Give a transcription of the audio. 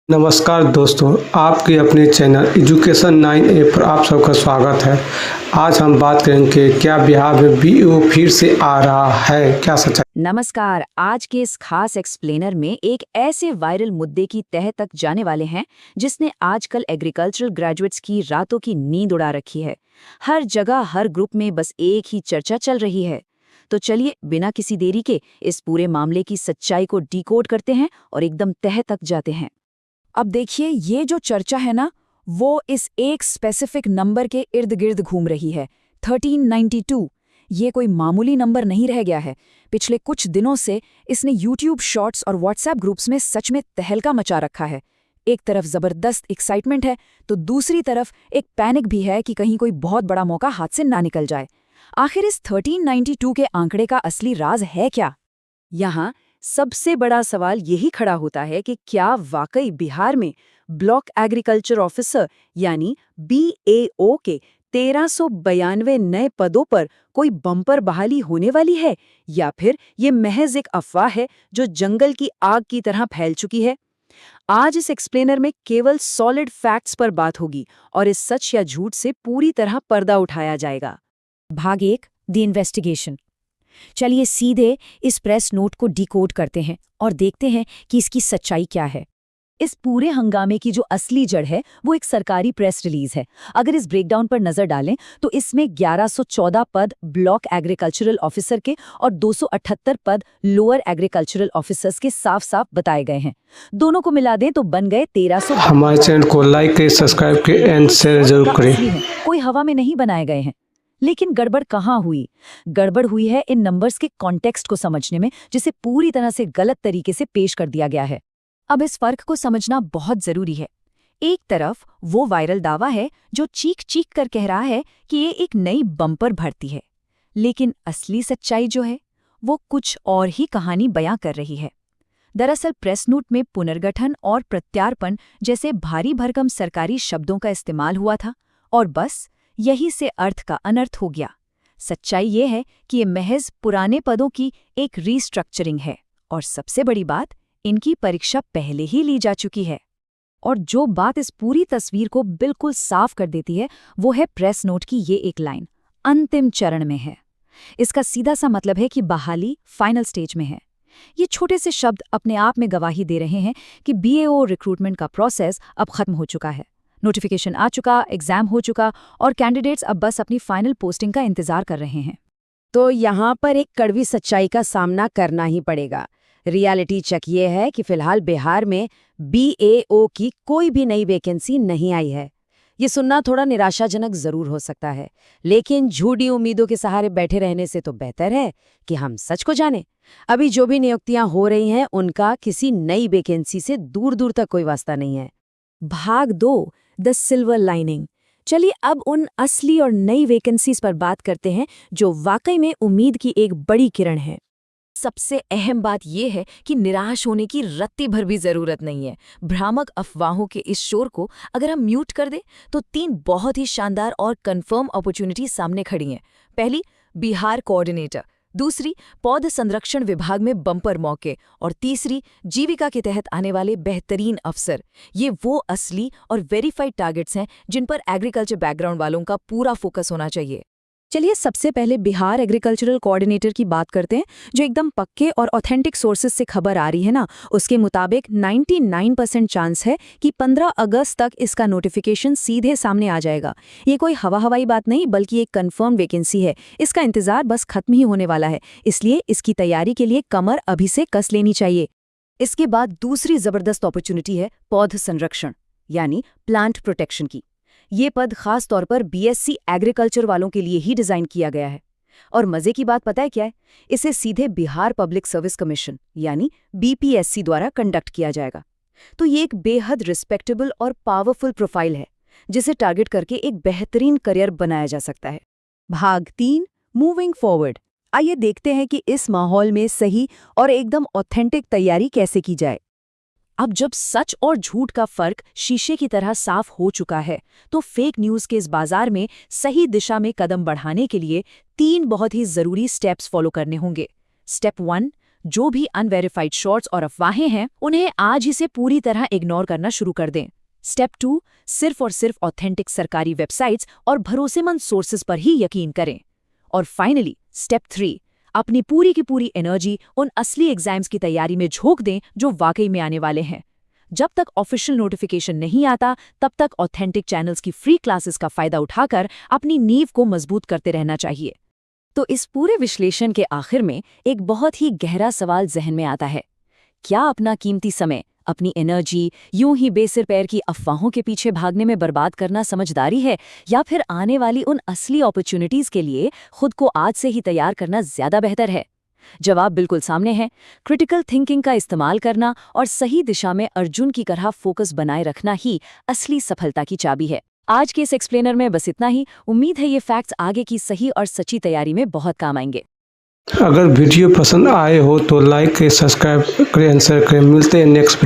नमस्कार दोस्तों, आपके अपने चैनल एजुकेशन 9A पर आप सबका स्वागत है। आज हम बात करेंगे क्या बिहार में बीईओ फिर से आ रहा है, क्या सच्चाई। नमस्कार। आज के इस खास एक्सप्लेनर में एक ऐसे वायरल मुद्दे की तह तक जाने वाले हैं जिसने आजकल एग्रीकल्चरल ग्रेजुएट्स की रातों की नींद उड़ा रखी है। हर जगह हर ग्रुप में बस एक ही चर्चा चल रही है। तो चलिए बिना किसी देरी के इस पूरे मामले की सच्चाई को डिकोड करते हैं और एकदम तह तक जाते हैं। अब देखिए, ये जो चर्चा है ना, वो इस एक स्पेसिफिक नंबर के इर्द गिर्द घूम रही है, 1392। ये कोई मामूली नंबर नहीं रह गया है। पिछले कुछ दिनों से इसने यूट्यूब शॉर्ट्स और व्हाट्सएप ग्रुप्स में सच में तहलका मचा रखा है। एक तरफ जबरदस्त एक्साइटमेंट है तो दूसरी तरफ एक पैनिक भी है कि कहीं कोई बहुत बड़ा मौका हाथ से ना निकल जाए। आखिर इस 1392 के आंकड़े का असली राज है क्या? यहाँ सबसे बड़ा सवाल यही खड़ा होता है कि क्या वाकई बिहार में ब्लॉक एग्रीकल्चर ऑफिसर यानी बीएओ के 1392 नए पदों पर कोई बम्पर बहाली होने वाली है, या फिर ये महज एक अफवाह है जो जंगल की आग की तरह फैल चुकी है। आज इस एक्सप्लेनर में केवल सॉलिड फैक्ट्स पर बात होगी और इस सच या झूठ से पूरी तरह पर्दा उठाया जाएगा। भाग 1, द इन्वेस्टिगेशन। चलिए सीधे इस प्रेस नोट को डिकोड करते हैं और देखते हैं कि इसकी सच्चाई क्या है। इस पूरे हंगामे की जो असली जड़ है वो एक सरकारी प्रेस रिलीज है। अगर इस ब्रेकडाउन पर नजर डालें तो इसमें 1114 पद ब्लॉक एग्रीकल्चरल ऑफिसर के और 278 पद लोअर एग्रीकल्चरल ऑफिसर्स के साफ साफ बताए गए हैं। दोनों को मिला दें तो बन गए 1300। हमारे चैनल को लाइक करें, सब्सक्राइब करें एंड शेयर जरूर करें। कोई हवा में नहीं बनाए गए हैं। लेकिन गड़बड़ कहाँ हुई? गड़बड़ हुई है इन नंबर्स के कॉन्टेक्स्ट को समझने में, जिसे पूरी तरह से गलत तरीके से पेश कर दिया गया है। अब इस फर्क को समझना बहुत जरूरी है। एक तरफ वो वायरल दावा है जो चीख चीख कर कह रहा है कि ये एक नई बम्पर भर्ती है, लेकिन असली सच्चाई जो है वो कुछ और ही कहानी बयां कर रही है। दरअसल प्रेस नोट में पुनर्गठन और प्रत्यार्पण जैसे भारी भरकम सरकारी शब्दों का इस्तेमाल हुआ था और बस यही से अर्थ का अनर्थ हो गया। सच्चाई ये है कि ये महज पुराने पदों की एक रीस्ट्रक्चरिंग है और सबसे बड़ी बात, इनकी परीक्षा पहले ही ली जा चुकी है। और जो बात इस पूरी तस्वीर को बिल्कुल साफ कर देती है वो है प्रेस नोट की ये एक लाइन, अंतिम चरण में है। इसका सीधा सा मतलब है कि बहाली फाइनल स्टेज में है। ये छोटे से शब्द अपने आप में गवाही दे रहे हैं कि बीएओ रिक्रूटमेंट का प्रोसेस अब खत्म हो चुका है। नोटिफिकेशन आ चुका, एग्जाम हो चुका और कैंडिडेट्स अब बस अपनी फाइनल पोस्टिंग का इंतजार कर रहे हैं। तो यहाँ पर एक कड़वी सच्चाई का सामना करना ही पड़ेगा। रियलिटी चेक ये है कि फिलहाल बिहार में बीएओ की कोई भी नई वैकेंसी नहीं आई है। ये सुनना थोड़ा निराशाजनक जरूर हो सकता है, लेकिन झूठी उम्मीदों के सहारे बैठे रहने से तो बेहतर है कि हम सच को जानें। अभी जो भी नियुक्तियां हो रही हैं उनका किसी नई वैकेंसी से दूर दूर तक कोई वास्ता नहीं है। भाग 2, द सिल्वर लाइनिंग। चलिए अब उन असली और नई वैकेंसीज पर बात करते हैं जो वाकई में उम्मीद की एक बड़ी किरण है। सबसे अहम बात यह है कि निराश होने की रत्ती भर भी जरूरत नहीं है। भ्रामक अफवाहों के इस शोर को अगर हम म्यूट कर दें तो 3 बहुत ही शानदार और कंफर्म अपॉर्चुनिटी सामने खड़ी हैं। पहली, बिहार कोऑर्डिनेटर। दूसरी, पौध संरक्षण विभाग में बम्पर मौके। और तीसरी, जीविका के तहत आने वाले बेहतरीन अफसर। ये वो असली और वेरीफाइड टारगेट्स हैं जिन पर एग्रीकल्चर बैकग्राउंड वालों का पूरा फोकस होना चाहिए। चलिए सबसे पहले बिहार एग्रीकल्चरल कोऑर्डिनेटर की बात करते हैं, जो एकदम पक्के और ऑथेंटिक सोर्सेज से खबर आ रही है ना, उसके मुताबिक 99% चांस है कि 15 अगस्त तक इसका नोटिफिकेशन सीधे सामने आ जाएगा। ये कोई हवाई बात नहीं बल्कि एक कंफर्म वैकेंसी है। इसका इंतजार बस खत्म ही होने वाला है, इसलिए इसकी तैयारी के लिए कमर अभी से कस लेनी चाहिए। इसके बाद दूसरी जबरदस्त अपॉर्चुनिटी है पौध संरक्षण यानी प्लांट प्रोटेक्शन की। ये पद खास तौर पर बीएससी एग्रीकल्चर वालों के लिए ही डिजाइन किया गया है। और मजे की बात पता है क्या है? इसे सीधे बिहार पब्लिक सर्विस कमीशन यानी बीपीएससी द्वारा कंडक्ट किया जाएगा। तो ये एक बेहद रिस्पेक्टेबल और पावरफुल प्रोफाइल है जिसे टारगेट करके एक बेहतरीन करियर बनाया जा सकता है। भाग 3, मूविंग फॉरवर्ड। आइए देखते हैं कि इस माहौल में सही और एकदम ऑथेंटिक तैयारी कैसे की जाए। अब जब सच और झूठ का फर्क शीशे की तरह साफ हो चुका है तो फेक न्यूज़ के इस बाजार में सही दिशा में कदम बढ़ाने के लिए 3 बहुत ही जरूरी स्टेप्स फॉलो करने होंगे। स्टेप 1, जो भी अनवेरिफाइड शॉर्ट्स और अफवाहें हैं उन्हें आज ही से पूरी तरह इग्नोर करना शुरू कर दें। स्टेप 2, सिर्फ और सिर्फ ऑथेंटिक सरकारी वेबसाइट्स और भरोसेमंद सोर्सेज पर ही यकीन करें। और फाइनली स्टेप 3, अपनी पूरी की पूरी एनर्जी उन असली एग्जाम्स की तैयारी में झोंक दें जो वाकई में आने वाले हैं। जब तक ऑफिशियल नोटिफिकेशन नहीं आता तब तक ऑथेंटिक चैनल्स की फ्री क्लासेस का फायदा उठाकर अपनी नींव को मजबूत करते रहना चाहिए। तो इस पूरे विश्लेषण के आखिर में एक बहुत ही गहरा सवाल जहन में आता है, क्या अपना कीमती समय, अपनी एनर्जी यूं ही बेसिर पैर की अफवाहों के पीछे भागने में बर्बाद करना समझदारी है, या फिर आने वाली उन असली अपॉर्चुनिटीज के लिए खुद को आज से ही तैयार करना ज्यादा बेहतर है? जवाब बिल्कुल सामने है। क्रिटिकल थिंकिंग का इस्तेमाल करना और सही दिशा में अर्जुन की तरह फोकस बनाए रखना ही असली सफलता की चाबी है। आज के इस एक्सप्लेनर में बस इतना ही। उम्मीद है ये फैक्ट्स आगे की सही और सच्ची तैयारी में बहुत काम आएंगे। अगर वीडियो पसंद आए हो तो लाइक करें, सब्सक्राइब करें, शेयर करें। मिलते हैं नेक्स्ट वीडियो।